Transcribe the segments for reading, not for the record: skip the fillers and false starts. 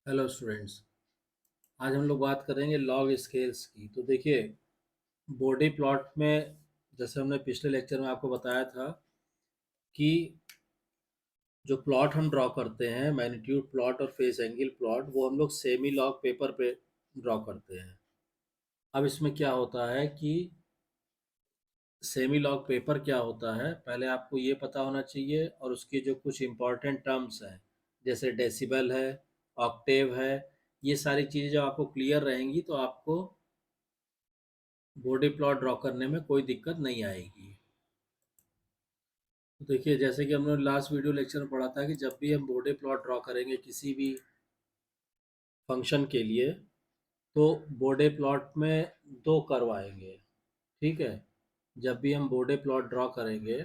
Hello students. आज हम लोग बात करेंगे लॉग स्केल्स की। तो देखिए, बॉडी प्लॉट में जैसे हमने पिछले लेक्चर में आपको बताया था कि जो प्लॉट हम ड्रॉ करते हैं, मैग्नीट्यूड प्लॉट और फेस एंगल प्लॉट, वो हम लोग सेमी लॉग पेपर पे ड्रॉ करते हैं। अब इसमें क्या होता है कि सेमी लॉग पेपर क्या होता है, पहले आपको ये पता होना चाहिए, और उसके जो कुछ इंपॉर्टेंट टर्म्स हैं जैसे डेसिबल है, ऑक्टेव है, ये सारी चीज़ें जब आपको क्लियर रहेंगी तो आपको बॉडी प्लॉट ड्रॉ करने में कोई दिक्कत नहीं आएगी। तो देखिए, जैसे कि हमने लास्ट वीडियो लेक्चर में पढ़ा था कि जब भी हम बॉडी प्लॉट ड्रॉ करेंगे किसी भी फंक्शन के लिए, तो बॉडी प्लॉट में दो कर्व आएंगे। ठीक है, जब भी हम बॉडी प्लॉट ड्रॉ करेंगे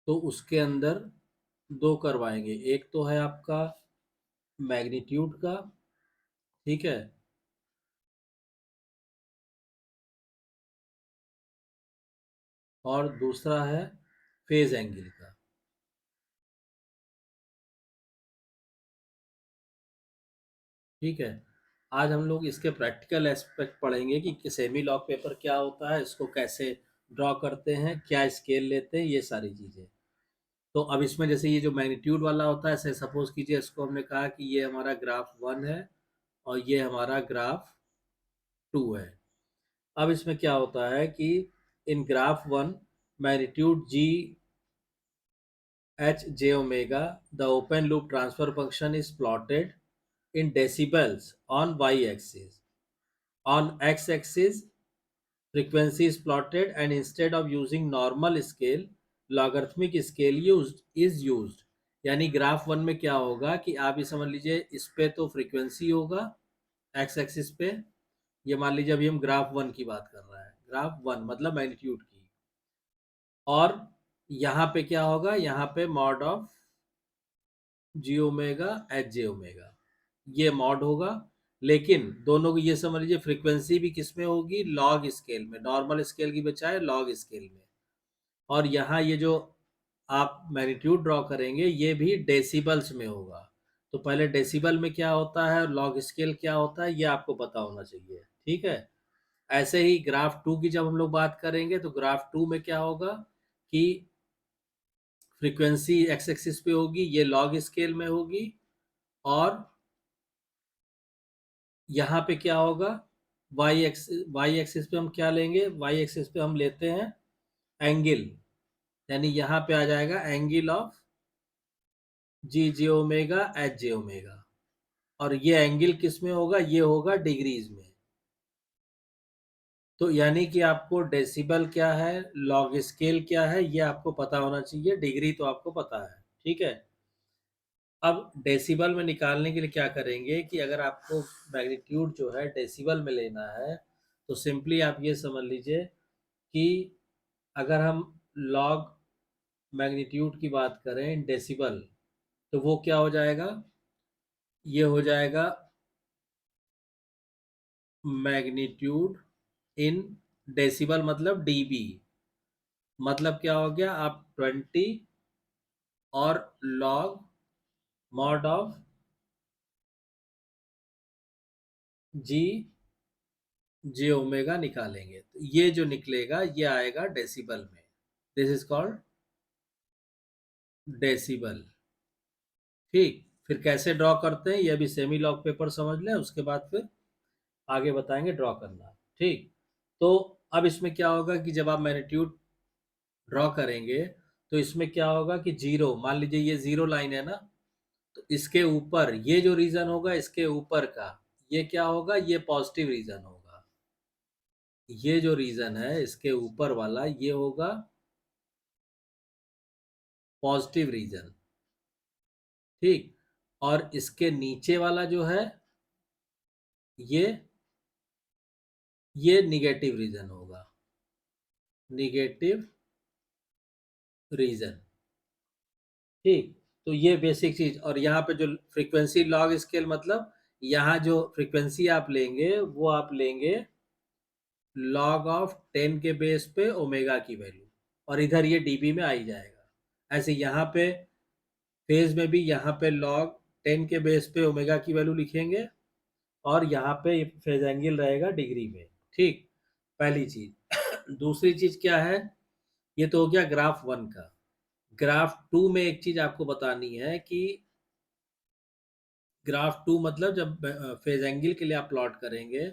तो उसके अंदर दो कर्व आएंगे। एक तो है आपका मैग्नीट्यूड का, ठीक है, और दूसरा है फेज एंगल का। ठीक है, आज हम लोग इसके प्रैक्टिकल एस्पेक्ट पढ़ेंगे कि सेमी लॉग पेपर क्या होता है, इसको कैसे ड्रॉ करते हैं, क्या स्केल लेते हैं, ये सारी चीज़ें। तो अब इसमें जैसे ये जो मैग्नीट्यूड वाला होता है, ऐसे सपोज कीजिए इसको हमने कहा कि ये हमारा ग्राफ 1 है और ये हमारा ग्राफ 2 है। अब इसमें क्या होता है कि in graph 1 magnitude G H J omega, the open loop transfer function is plotted in decibels on y-axis. On x-axis, frequency is plotted, and instead of using normal scale, logarithmic scale is used. यानी graph 1 में क्या होगा कि आप ये समझ लीजिए, इस पे तो फ्रीक्वेंसी होगा एक्स एक्सिस पे। ये मान लीजिए अभी हम ग्राफ 1 की बात कर रहे हैं, ग्राफ 1 मतलब मैग्नीट्यूड की। और यहाँ पे क्या होगा, यहाँ पे mod of G omega H J omega, ये मॉड होगा। लेकिन दोनों को ये समझ लीजिए, फ्रीक्वेंसी भी किस में होगी, लॉग स्केल में, नॉर्मल स्केल की बजाय लॉग स्केल में। और यहाँ ये जो आप मैग्नीट्यूड ड्रॉ करेंगे ये भी डेसिबल्स में होगा। तो पहले डेसिबल में क्या होता है, लॉग स्केल क्या होता है, ये आपको पता होना चाहिए। ठीक है, ऐसे ही ग्राफ 2 की जब हम लोग बात करेंगे तो ग्राफ 2 में क्या होगा कि फ्रीक्वेंसी एक्स एक्सिस पे होगी, ये लॉग स्केल में होगी। और यहाँ पे क्या होगा, वाई एक्सिस पे हम क्या लेंगे, वाई एक्सिस पे हम लेते हैं एंगल। यानी यहाँ पे आ जाएगा angle of G J omega H J omega. और ये एंगल किस में होगा, ये होगा डिग्रीज में। तो यानी कि आपको डेसिबल क्या है, लॉग स्केल क्या है, ये आपको पता होना चाहिए। डिग्री तो आपको पता है। ठीक है, अब डेसिबल में निकालने के लिए क्या करेंगे कि अगर आपको मैग्नीट्यूड जो है डेसिबल में लेना है, तो सिंपली आप ये समझ लीजिए कि अगर हम लॉग मैग्नीट्यूड की बात करें डेसिबल, तो वो क्या हो जाएगा, ये हो जाएगा मैग्नीट्यूड इन डेसिबल मतलब डीबी। मतलब क्या हो गया, आप 20 और log mod of G J omega निकालेंगे, तो ये जो निकलेगा ये आएगा डेसिबल में। This is called decibel. ठीक, फिर कैसे ड्रॉ करते हैं, ये भी सेमी लॉग पेपर समझ लें, उसके बाद फिर आगे बताएंगे ड्रॉ करना। ठीक, तो अब इसमें क्या होगा कि जब आप मैग्नीट्यूड ड्रॉ करेंगे तो इसमें क्या होगा कि जीरो, मान लीजिए ये जीरो लाइन है ना, तो इसके ऊपर ये जो रीजन होगा, इसके ऊपर का ये क्या होगा, ये पॉजिटिव रीजन होगा। ये जो रीजन है इसके ऊपर वाला ये होगा पॉजिटिव रीजन। ठीक, और इसके नीचे वाला जो है ये ये निगेटिव रीजन होगा, निगेटिव रीजन। ठीक, तो ये बेसिक चीज। और यहाँ पे जो फ्रीक्वेंसी लॉग स्केल मतलब यहाँ जो फ्रीक्वेंसी आप लेंगे वो आप लेंगे लॉग ऑफ 10 के बेस पे ओमेगा की वैल्यू, और इधर ये डीबी में आ ही जाएगा। ऐसे यहाँ पे फेज में भी यहाँ पे लॉग 10 के बेस पे ओमेगा की वैल्यू लिखेंगे और यहाँ पे फेज एंगल रहेगा डिग्री में। ठीक, पहली चीज। दूसरी चीज क्या है, ये तो हो गया ग्राफ 1 का। ग्राफ 2 में एक चीज आपको बतानी है कि ग्राफ 2 मतलब जब फेज एंगल के लिए आप प्लॉट करेंगे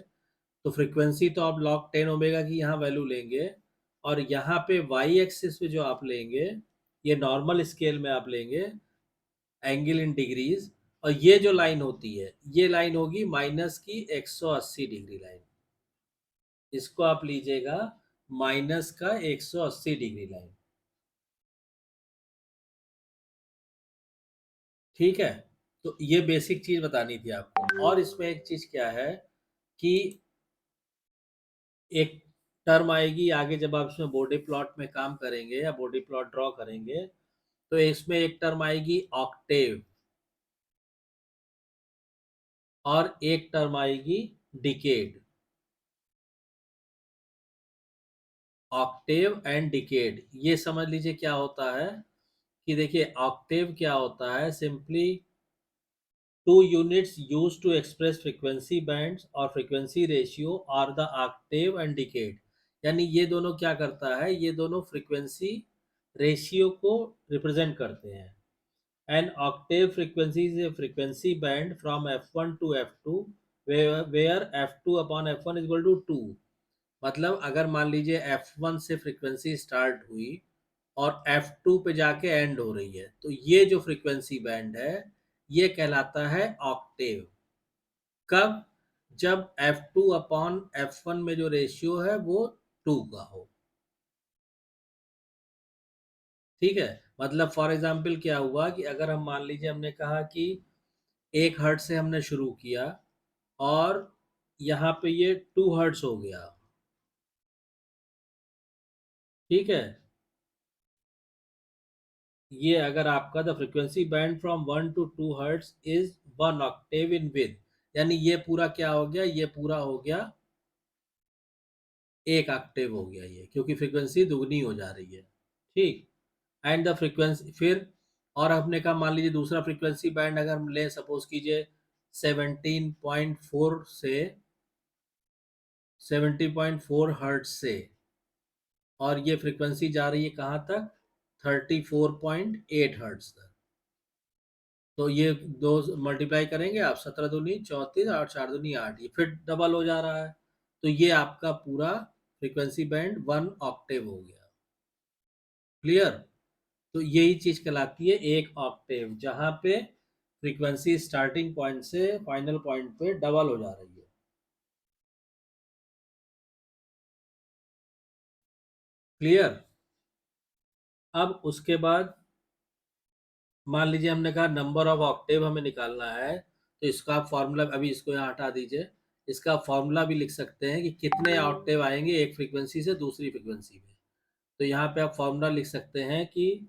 तो फ्रीक्वेंसी तो आप log 10 ओमेगा की यहाँ वैल्यू लेंगे, और यहाँ पे वाई एक्सिस पे जो आप लेंगे, ये नॉर्मल स्केल में आप लेंगे एंगल इन डिग्रीज, और ये जो लाइन होती है ये लाइन होगी माइनस की 180 डिग्री लाइन। इसको आप लीजिएगा माइनस का 180 डिग्री लाइन। ठीक है, तो ये बेसिक चीज बतानी थी आपको। और इसमें एक चीज क्या है कि एक टर्म आएगी आगे जब आप इसमें बॉडी प्लॉट में काम करेंगे या बॉडी प्लॉट ड्रॉ करेंगे, तो इसमें एक टर्म आएगी ऑक्टेव और एक टर्म आएगी डिकेड। ऑक्टेव एंड डिकेड, ये समझ लीजिए क्या होता है कि देखिए ऑक्टेव क्या होता है, simply two units use to express frequency bands और frequency ratio are the octave and decade. यानी ये दोनों क्या करता है, ये दोनों फ्रीक्वेंसी रेशियो को रिप्रेजेंट करते हैं। An octave frequency is a frequency band from f1 to f2 where f2 upon f1 is equal to 2। मतलब अगर मान लीजिए f1 से फ्रीक्वेंसी स्टार्ट हुई और f2 पे जाके एंड हो रही है, तो ये जो फ्रीक्वेंसी बैंड है ये कहलाता है ऑक्टेव। कब? जब f2 अपॉन f1 में जो रेशियो है वो 2 का हो। ठीक है, मतलब फॉर एग्जाम्पल क्या हुआ कि अगर हम मान लीजिए हमने कहा कि 1 हर्ट्ज से हमने शुरू किया और यहाँ पे ये 2 हर्ट्ज हो गया। ठीक है, ये अगर आपका the frequency banned from 1 to 2 hertz is 1 Octave in with, यानी ये पूरा क्या हो गया, ये पूरा हो गया 1 ऑक्टेव हो गया ये, क्योंकि फ्रीक्वेंसी दुगनी हो जा रही है। ठीक, एंड द फ्रीक्वेंसी फिर, और हमने कहा मान लीजिए दूसरा फ्रीक्वेंसी बैंड अगर हम ले सपोज कीजिए 17.4 से 70.4 हर्ट्ज से, और ये फ्रीक्वेंसी जा रही है कहाँ तक, 34.8 हर्ट्ज तक। तो ये दो मल्टीप्लाई करेंगे आप, 17 दूनी 34 और 4 दूनी 8, ये फिर डबल हो जा रहा है। तो ये आपका पूरा फ्रीक्वेंसी बैंड 1 ऑक्टेव हो गया। क्लियर? तो यही चीज कहलाती है 1 ऑक्टेव, जहां पे फ्रीक्वेंसी स्टार्टिंग पॉइंट से फाइनल पॉइंट पे डबल हो जा रही है। क्लियर? अब उसके बाद मान लीजिए हमने कहा नंबर ऑफ ऑक्टेव हमें निकालना है, तो इसका आप फॉर्मूला, अभी इसको यहाँ हटा दीजिए, इसका फॉर्मूला भी लिख सकते हैं कि कितने ऑक्टेव आएंगे एक फ्रीक्वेंसी से दूसरी फ्रीक्वेंसी में। तो यहाँ पे आप फॉर्मूला लिख सकते हैं कि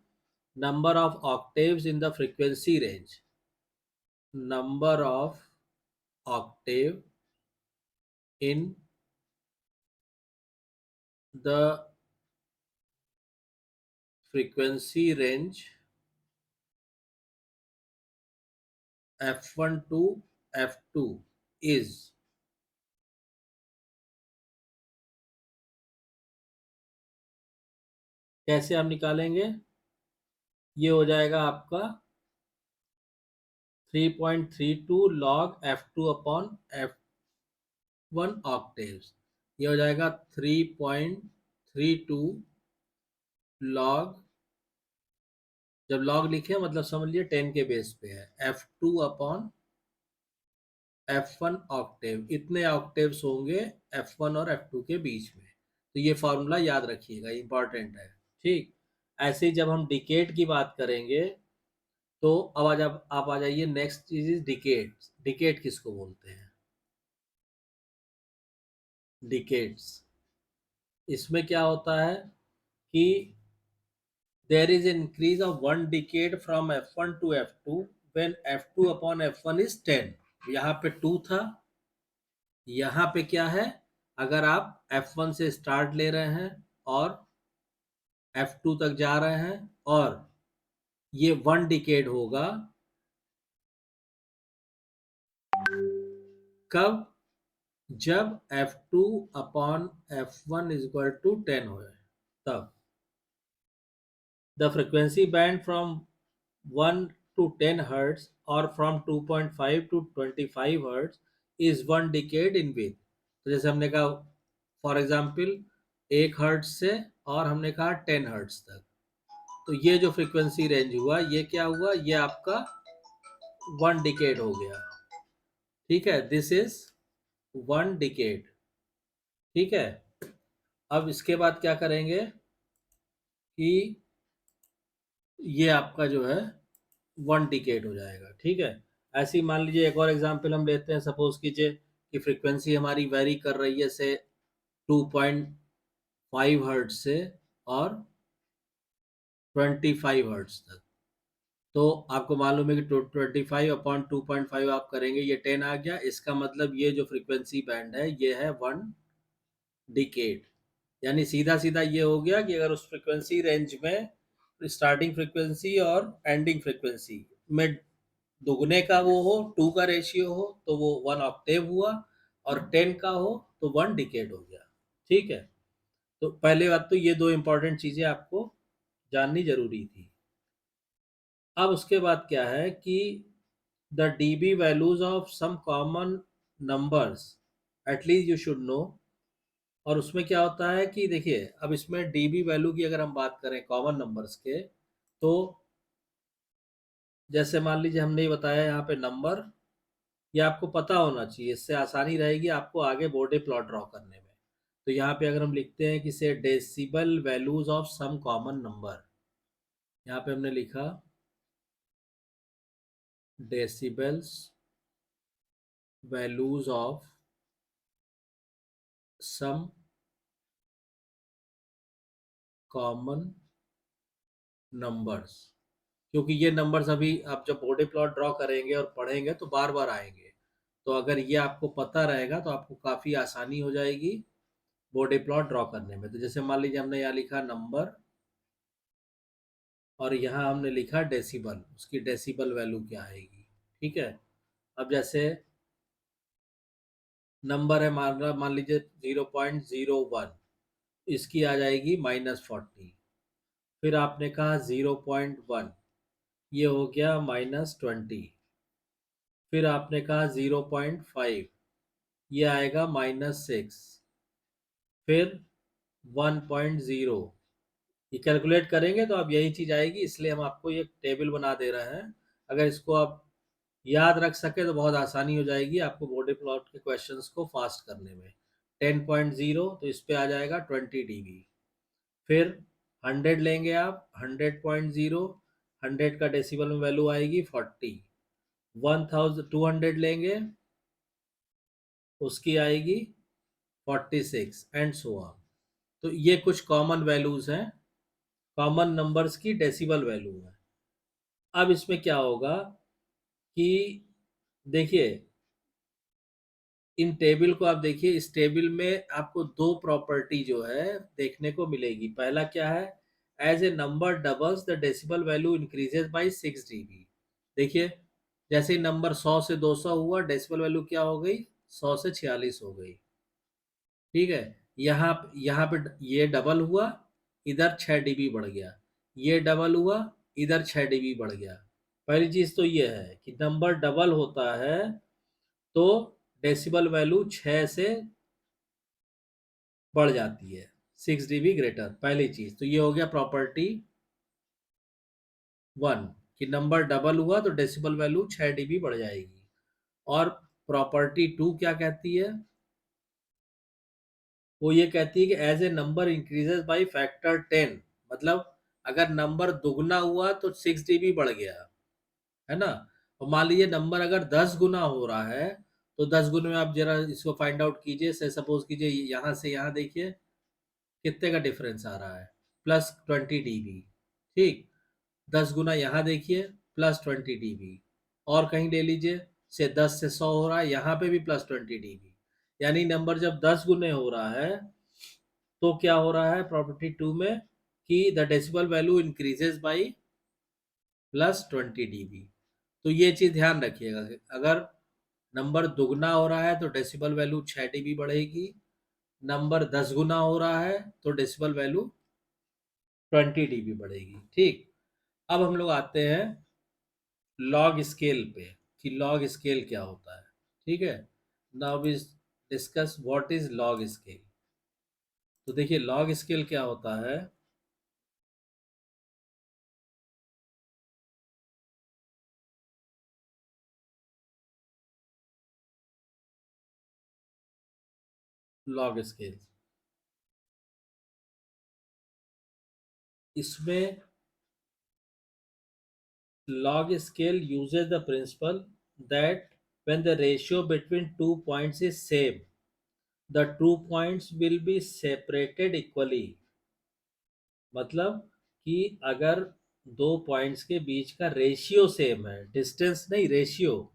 number of octaves in the frequency range, number of Octave in the frequency range f1 to f2 is, कैसे आप निकालेंगे, ये हो जाएगा आपका 3.32 log f2 upon f1 octaves. ये हो जाएगा 3.32 log, जब log लिखे मतलब समझ लिए 10 के बेस पे है, f2 अपॉन f1 ऑक्टेव। इतने ऑक्टेव्स होंगे f1 और f2 के बीच में। तो ये फॉर्मूला याद रखिएगा, इंपॉर्टेंट है। ठीक, ऐसे ही जब हम डिकेड की बात करेंगे, तो अब आज आप आ जाइए, नेक्स्ट चीज इज डिकेड। डिकेड किसको बोलते हैं? डिकेड्स, इसमें क्या होता है कि there is increase of 1 decade from f1 to f2 when f2 upon f1 is 10। यहाँ पे 2 था, यहाँ पे क्या है, अगर आप f1 से स्टार्ट ले रहे हैं और f2 तक जा रहे हैं, और ये 1 डिकेड होगा कब? जब F2 upon F1 is equal to 10 हो, तब the frequency banned from 1 to 10 hertz or from 2.5 to 25 hertz is 1 decade in width. तो जैसे हमने कहा फॉर एग्जाम्पल 1 हर्ट्ज से और हमने कहा 10 हर्ट्ज तक, तो ये जो फ्रीक्वेंसी रेंज हुआ ये क्या हुआ, ये आपका 1 डिकेड हो गया। ठीक है, दिस इज 1 डिकेड। ठीक है, अब इसके बाद क्या करेंगे कि ये आपका जो है 1 डिकेड हो जाएगा। ठीक है, ऐसे ही मान लीजिए एक और एग्जांपल हम लेते हैं। सपोज कीजिए कि फ्रीक्वेंसी हमारी वेरी कर रही है से 2.5 हर्ट्ज से और 25 हर्ट्ज तक। तो आपको मालूम है कि 25/2.5 आप करेंगे, ये 10 आ गया। इसका मतलब ये जो फ्रीक्वेंसी बैंड है ये है 1 डिकेड। यानी सीधा सीधा ये हो गया कि अगर उस फ्रीक्वेंसी रेंज में स्टार्टिंग फ्रीक्वेंसी और एंडिंग फ्रीक्वेंसी में दुगने का वो हो, 2 का रेशियो हो, तो वो 1 ऑक्टेव हुआ, और 10 का हो तो 1 डिकेड हो गया। ठीक है, तो पहले बात तो ये दो इंपॉर्टेंट चीजें आपको जाननी जरूरी थी। अब उसके बाद क्या है कि the dB values of some common numbers at least you should know. और उसमें क्या होता है कि देखिए, अब इसमें डीबी वैल्यू की अगर हम बात करें कॉमन नंबर्स के, तो जैसे मान लीजिए हमने ये बताया यहाँ पे नंबर, ये आपको पता होना चाहिए, इससे आसानी रहेगी आपको आगे बोर्डे प्लॉट ड्रॉ करने में। तो यहाँ पे अगर हम लिखते हैं कि से decibel values of some common number, यहाँ पे हमने लिखा decibels values of some common numbers, क्योंकि ये नंबर्स अभी आप जब बोर्डे प्लॉट ड्रॉ करेंगे और पढ़ेंगे तो बार बार आएंगे। तो अगर ये आपको पता रहेगा तो आपको काफ़ी आसानी हो जाएगी बोर्डे प्लॉट ड्रॉ करने में। तो जैसे मान लीजिए हमने यहाँ लिखा नंबर और यहाँ हमने लिखा डेसिबल, उसकी डेसिबल वैल्यू क्या आएगी। ठीक है, अब जैसे नंबर है मान लीजिए 0.01, इसकी आ जाएगी -40। फिर आपने कहा 0.1, ये हो गया -20। फिर आपने कहा 0.5, ये आएगा -6। फिर 1.0, ये कैलकुलेट करेंगे तो अब यही चीज आएगी, इसलिए हम आपको ये टेबल बना दे रहे हैं। अगर इसको आप याद रख सके तो बहुत आसानी हो जाएगी आपको बोर्डे प्लॉट के क्वेश्चंस को फास्ट करने में। 10.0 तो इस पे आ जाएगा 20 dB। फिर 100 लेंगे आप, 100.0, 100 का डेसिबल में वैल्यू आएगी 40। 1200 लेंगे, उसकी आएगी 46 एंड सो ऑन। तो ये कुछ कॉमन वैल्यूज हैं, कॉमन नंबर्स की डेसिबल वैल्यू है। अब इसमें क्या होगा कि देखिए, इन टेबल को आप देखिए, इस टेबल में आपको दो प्रॉपर्टी जो है देखने को मिलेगी। पहला क्या है, as a number doubles the decibel value increases by 6 dB। देखिए, जैसे ही नंबर 100 से 200 हुआ, डेसिबल वैल्यू क्या हो गई, 100 से 46 हो गई। ठीक है, यहाँ पे ये डबल हुआ, इधर 6 dB बढ़ गया, ये डबल हुआ, इधर 6 dB बढ़ गया। पहली चीज तो ये है कि नंबर डबल होता है तो डेसिबल वैल्यू 6 से बढ़ जाती है, 6 dB ग्रेटर। पहली चीज तो ये हो गया प्रॉपर्टी 1 कि नंबर डबल हुआ तो डेसिबल वैल्यू 6 dB बढ़ जाएगी। और प्रॉपर्टी 2 क्या कहती है, वो ये कहती है कि as a number increases by factor 10, मतलब अगर नंबर दुगना हुआ तो 6 dB बढ़ गया, है ना। और मान लीजिए नंबर अगर 10 गुना हो रहा है, तो 10 गुने में आप जरा इसको फाइंड आउट कीजिए। से सपोज कीजिए यहाँ से यहाँ देखिए कितने का डिफरेंस आ रहा है, +20 dB। ठीक, 10 गुना यहाँ देखिए +20 dB। और कहीं ले लीजिए, से 10 से 100 हो रहा है, यहाँ पे भी +20 dB। यानी नंबर जब 10 गुने हो रहा है तो क्या हो रहा है प्रॉपर्टी 2 में कि the decibel value increases by +20 dB। तो ये चीज ध्यान रखिएगा कि अगर नंबर दुगना हो रहा है तो डेसिबल वैल्यू 6 dB बढ़ेगी। नंबर 10 गुना हो रहा है तो डेसिबल वैल्यू 20 dB बढ़ेगी। ठीक, अब हम लोग आते हैं लॉग स्केल पे कि लॉग स्केल क्या होता है। ठीक है, now we discuss what is log scale. तो देखिए लॉग स्केल क्या होता है। लॉग स्केल, इसमें log scale uses the principle that when the ratio between 2 points is same, the 2 points will be separated equally। मतलब कि अगर दो पॉइंट्स के बीच का रेशियो सेम है, डिस्टेंस नहीं रेशियो,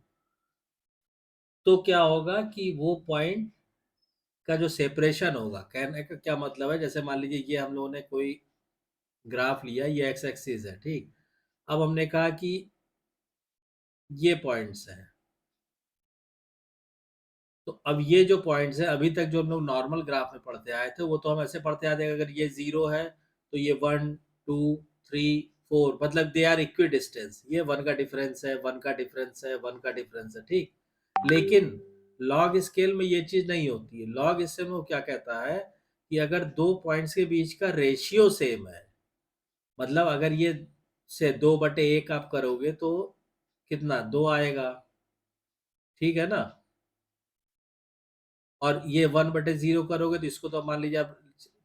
तो क्या होगा कि वो पॉइंट का जो सेपरेशन होगा, कहने का क्या मतलब है, जैसे मान लीजिए ये हम लोगों ने कोई ग्राफ लिया, ये एक्स एक्सिस है। ठीक, अब हमने कहा कि ये पॉइंट्स हैं, तो अब ये जो पॉइंट्स है अभी तक जो हम लोग नॉर्मल ग्राफ में पढ़ते आए थे वो तो हम ऐसे पढ़ते आते हैं, अगर ये 0 है तो ये 1 2 3 4, मतलब दे आर इक्वी डिस्टेंस, ये 1 का डिफरेंस है, 1 का डिफरेंस है, 1 का डिफरेंस है। ठीक, लेकिन लॉग स्केल में ये चीज नहीं होती है। लॉग स्केल में वो क्या कहता है कि अगर दो पॉइंट्स के बीच का रेशियो सेम है, मतलब अगर ये से 2/1 आप करोगे तो कितना 2 आएगा। ठीक है ना, और ये 1/0 करोगे तो इसको तो मान लीजिए आप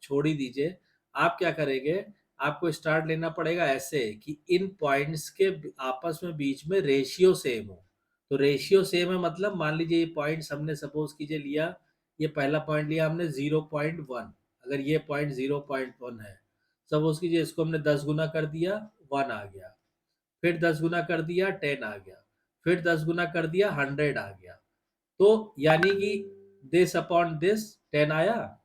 छोड़ ही दीजिए। आप क्या करेंगे, आपको स्टार्ट लेना पड़ेगा ऐसे कि इन पॉइंट्स के आपस में बीच में रेशियो सेम हो। तो रेशियो सेम है मतलब मान लीजिए ये पॉइंट्स हमने सपोज कीजिए लिया, ये पहला पॉइंट लिया हमने 0.1, अगर ये पॉइंट 0.1 है, सपोज कीजिए इसको हमने 10 गुना कर दिया, 1 आ गया। फिर 10 गुना कर दिया, 10 आ गया। फिर 10 गुना कर दिया, 100 आ गया। तो यानी कि दिस अपॉन दिस 10 आया,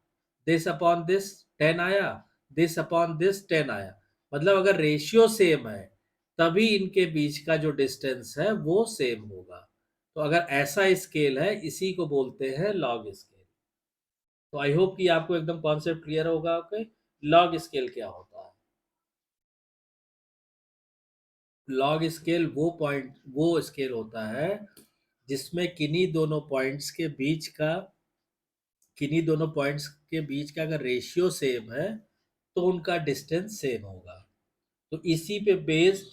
दिस अपॉन दिस 10 आया, दिस अपॉन दिस 10 आया। मतलब अगर रेशियो सेम है तभी इनके बीच का जो डिस्टेंस है वो सेम होगा। तो अगर ऐसा स्केल है इसी को बोलते हैं लॉग स्केल। तो आई होप कि आपको एकदम कॉन्सेप्ट क्लियर होगा। ओके, लॉग स्केल क्या होता है। लॉग स्केल वो स्केल होता है जिसमें किन्हीं दोनों पॉइंट्स के बीच का अगर रेशियो सेम है तो उनका डिस्टेंस सेम होगा। तो इसी पे बेस्ड,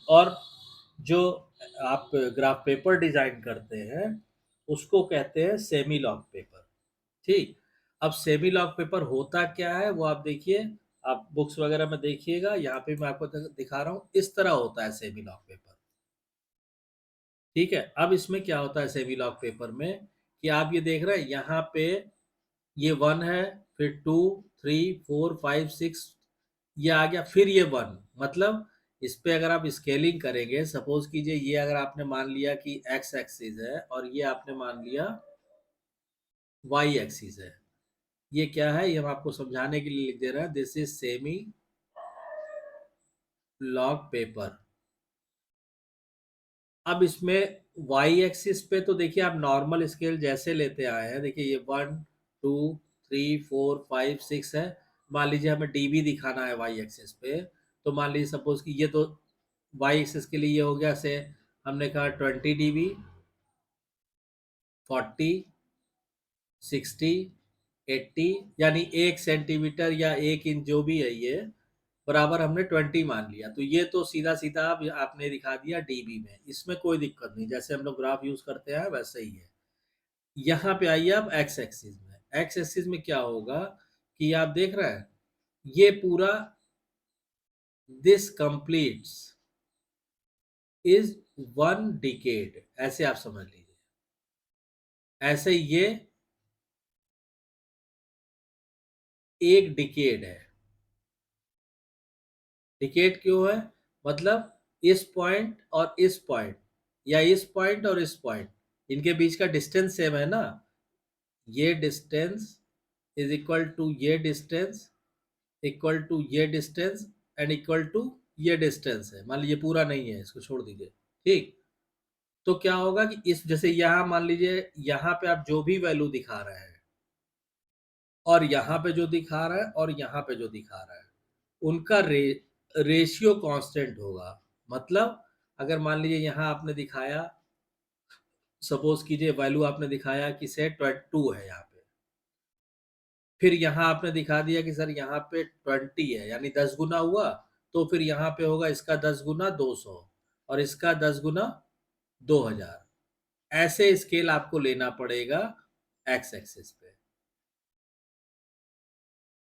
और जो आप ग्राफ पेपर डिजाइन करते हैं उसको कहते हैं सेमी लॉग पेपर। ठीक, अब सेमी लॉग पेपर होता क्या है वो आप देखिए, आप बुक्स वगैरह में देखिएगा, यहाँ पे मैं आपको दिखा रहा हूँ, इस तरह होता है सेमी लॉग पेपर। ठीक है, अब इसमें क्या होता है सेमी लॉग पेपर में कि आप ये देख रहे हैं यहाँ पे ये 1 है, फिर 2 3 4 5 6 ये आ गया, फिर ये 1, मतलब इस पे अगर आप स्केलिंग करेंगे, सपोज कीजिए ये अगर आपने मान लिया कि एक्स एक्सिस है और ये आपने मान लिया वाई एक्सिस है। ये क्या है, ये हम आपको समझाने के लिए लिख दे रहे हैं, this is semi log paper. अब इसमें वाई एक्सिस पे तो देखिए आप नॉर्मल स्केल जैसे लेते आए हैं, देखिए ये 1 2 3 4 5 6 है। मान लीजिए हमें डीबी दिखाना है वाई एक्सिस पे, तो मान लीजिए सपोज कि ये तो वाई एक्सिस के लिए ये हो गया से, हमने कहा 20 dB, 40 60 80, यानी 1 सेंटीमीटर या 1 इंच जो भी है ये बराबर हमने 20 मान लिया। तो ये तो सीधा सीधा आप आपने दिखा दिया डीबी में, इसमें कोई दिक्कत नहीं, जैसे हम लोग ग्राफ यूज करते हैं वैसे ही है। यहाँ पे आइए आप एक्स एक्सिस में, एक्स एक्सिस में क्या होगा कि आप देख रहे हैं ये पूरा दिस कंप्लीट्स इज 1 डिकेड, ऐसे आप समझ लीजिए। ऐसे ये एक डिकेड है। डिकेड क्यों है, मतलब इस पॉइंट और इस पॉइंट, या इस पॉइंट और इस पॉइंट, इनके बीच का डिस्टेंस सेम है ना। ये डिस्टेंस इज इक्वल टू ये डिस्टेंस, इक्वल टू ये डिस्टेंस, एंड इक्वल टू ये डिस्टेंस है। मान लीजिए पूरा नहीं है, इसको छोड़ दीजिए। ठीक, तो क्या होगा कि इस जैसे यहाँ मान लीजिए यहाँ पे आप जो भी वैल्यू दिखा रहे हैं और यहाँ पे जो दिखा रहा है और यहाँ पे जो दिखा रहा है उनका रेशियो कांस्टेंट होगा। मतलब अगर मान लीजिए यहाँ आपने दिखाया, सपोज कीजिए वैल्यू आपने दिखाया कि से 2 है यहाँ पे, फिर यहाँ आपने दिखा दिया कि सर यहाँ पे 20 है यानी 10 गुना हुआ, तो फिर यहाँ पे होगा इसका 10 गुना 200 और इसका 10 गुना 2000। ऐसे स्केल आपको लेना पड़ेगा एक्स एक्सिस पे।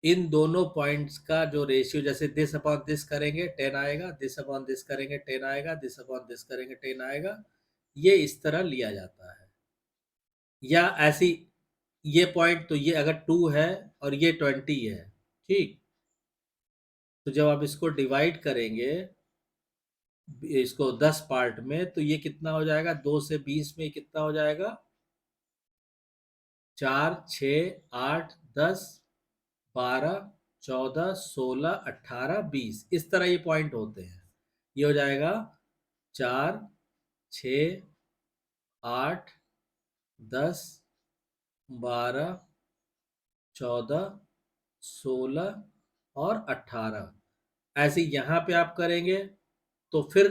इन दोनों पॉइंट्स का जो रेशियो, जैसे दिस अपॉन दिस करेंगे 10 आएगा, दिस अपॉन दिस करेंगे 10 आएगा, दिस अपॉन दिस करेंगे 10 आएगा, ये इस तरह लिया जाता है। या ऐसी ये पॉइंट, तो ये अगर 2 है और ये 20 है, ठीक, तो जब आप इसको डिवाइड करेंगे इसको 10 पार्ट में, तो ये कितना हो जाएगा, 2 से 20 में कितना हो जाएगा, 4 6 8 10 12 14 16 18 20, इस तरह ये पॉइंट होते हैं। ये हो जाएगा 4 6 8 10 12 14 16 और 18। ऐसे यहाँ पे आप करेंगे तो फिर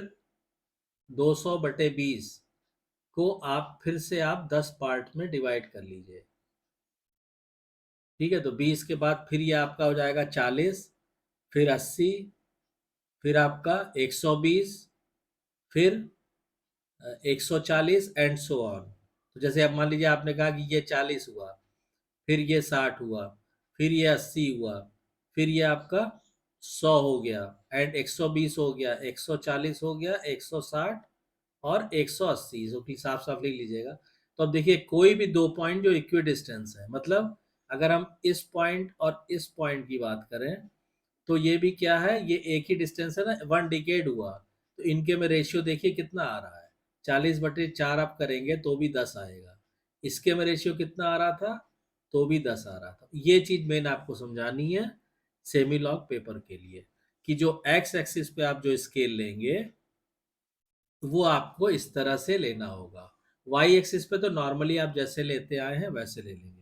200/20 को आप फिर से आप 10 पार्ट में डिवाइड कर लीजिए। ठीक है, तो 20 के बाद फिर ये आपका हो जाएगा 40, फिर 80, फिर आपका 120, फिर 140 एंड सो ऑन। तो जैसे अब मान लीजिए आपने कहा कि ये 40 हुआ, फिर ये 60 हुआ, फिर ये 80 हुआ, फिर ये आपका 100 हो गया एंड 120 हो गया, 140 हो गया, 160 और 180, जो कि साफ साफ लिख लीजिएगा। तो अब देखिए कोई भी दो पॉइंट जो इक्वी डिस्टेंस है, मतलब अगर हम इस पॉइंट और इस पॉइंट की बात करें तो ये भी क्या है, ये एक ही डिस्टेंस है ना, 1 डिकेड हुआ, तो इनके में रेशियो देखिए कितना आ रहा है, 40/4 आप करेंगे तो भी 10 आएगा। इसके में रेशियो कितना आ रहा था, तो भी 10 आ रहा था। ये चीज मेन आपको समझानी है सेमी लॉग पेपर के लिए, कि जो एक्स एक्सिस पे आप जो स्केल लेंगे वो आपको इस तरह से लेना होगा। वाई एक्सिस पे तो नॉर्मली आप जैसे लेते आए हैं वैसे ले लेंगे।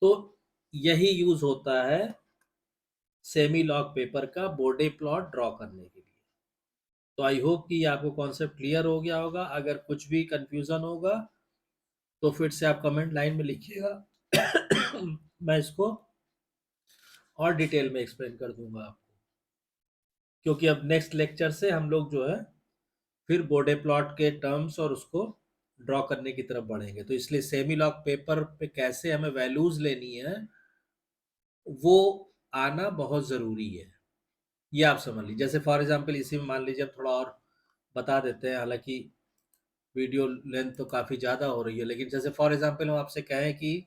तो यही यूज होता है सेमी लॉग पेपर का बोर्डे प्लॉट ड्रॉ करने के लिए। तो आई होप कि आपको कॉन्सेप्ट क्लियर हो गया होगा। अगर कुछ भी कंफ्यूजन होगा तो फिर से आप कमेंट लाइन में लिखिएगा। मैं इसको और डिटेल में एक्सप्लेन कर दूंगा आपको, क्योंकि अब नेक्स्ट लेक्चर से हम लोग जो है फिर बोर्डे प्लॉट के टर्म्स और उसको ड्रॉ करने की तरफ बढ़ेंगे। तो इसलिए सेमी लॉग पेपर पे कैसे हमें वैल्यूज लेनी है वो आना बहुत ज़रूरी है। ये आप समझ लीजिए। जैसे फॉर एग्जांपल इसी में मान लीजिए अब थोड़ा और बता देते हैं, हालांकि वीडियो लेंथ तो काफ़ी ज़्यादा हो रही है, लेकिन जैसे फॉर एग्जांपल हम आपसे कहें कि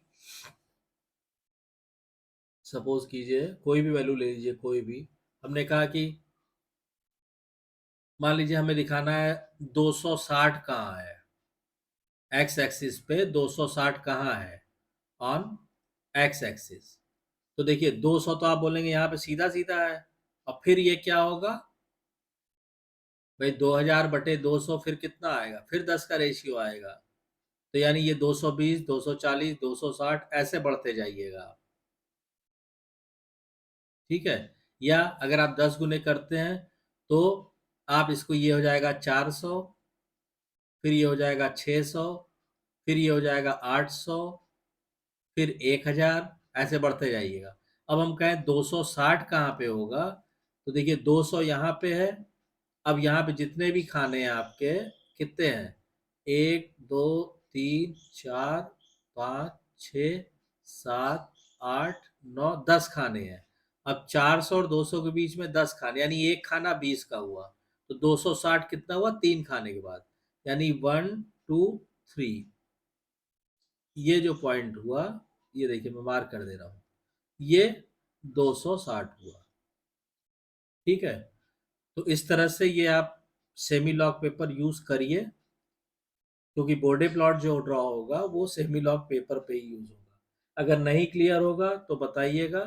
सपोज कीजिए कोई भी वैल्यू ले लीजिए, कोई भी, हमने कहा कि मान लीजिए हमें दिखाना है 260 कहाँ है, एक्स एक्सिस पे 260 कहाँ है ऑन एक्स एक्सिस। तो देखिए 200 तो आप बोलेंगे यहाँ पे सीधा सीधा है, और फिर ये क्या होगा भाई, 2000/200, फिर कितना आएगा, फिर 10 का रेशियो आएगा। तो यानी ये 220 240 260 ऐसे बढ़ते जाइएगा आप। ठीक है, या अगर आप 10 गुने करते हैं तो आप इसको, ये हो जाएगा 400, फिर ये हो जाएगा 600, फिर ये हो जाएगा 800, फिर 1000, ऐसे बढ़ते जाइएगा। अब हम कहें 260 कहाँ पे होगा, तो देखिए 200 यहाँ पे है। अब यहाँ पे जितने भी खाने हैं आपके, कितने हैं, 1 2 3 4 5 6 7 8 9 10 खाने हैं। अब 400 और 200 के बीच में 10 खाने, यानी एक खाना 20 का हुआ, तो 260 कितना हुआ, 3 खाने के बाद, यानी 1 2 3, ये जो पॉइंट हुआ, ये देखिए मैं मार्क कर दे रहा हूँ, ये 260 हुआ। ठीक है, तो इस तरह से ये आप सेमी लॉग पेपर यूज करिए, क्योंकि बोर्डे प्लॉट जो ड्रॉ होगा वो सेमी लॉग पेपर पे ही यूज होगा। अगर नहीं क्लियर होगा तो बताइएगा,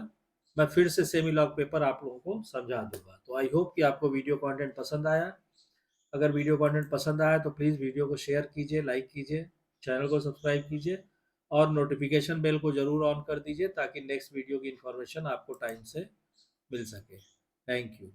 मैं फिर से सेमी लॉग पेपर आप लोगों को समझा दूंगा। तो आई होप कि आपको वीडियो कंटेंट पसंद आया। अगर वीडियो कंटेंट पसंद आया तो प्लीज़ वीडियो को शेयर कीजिए, लाइक कीजिए, चैनल को सब्सक्राइब कीजिए और नोटिफिकेशन बेल को ज़रूर ऑन कर दीजिए ताकि नेक्स्ट वीडियो की इन्फॉर्मेशन आपको टाइम से मिल सके। Thank you.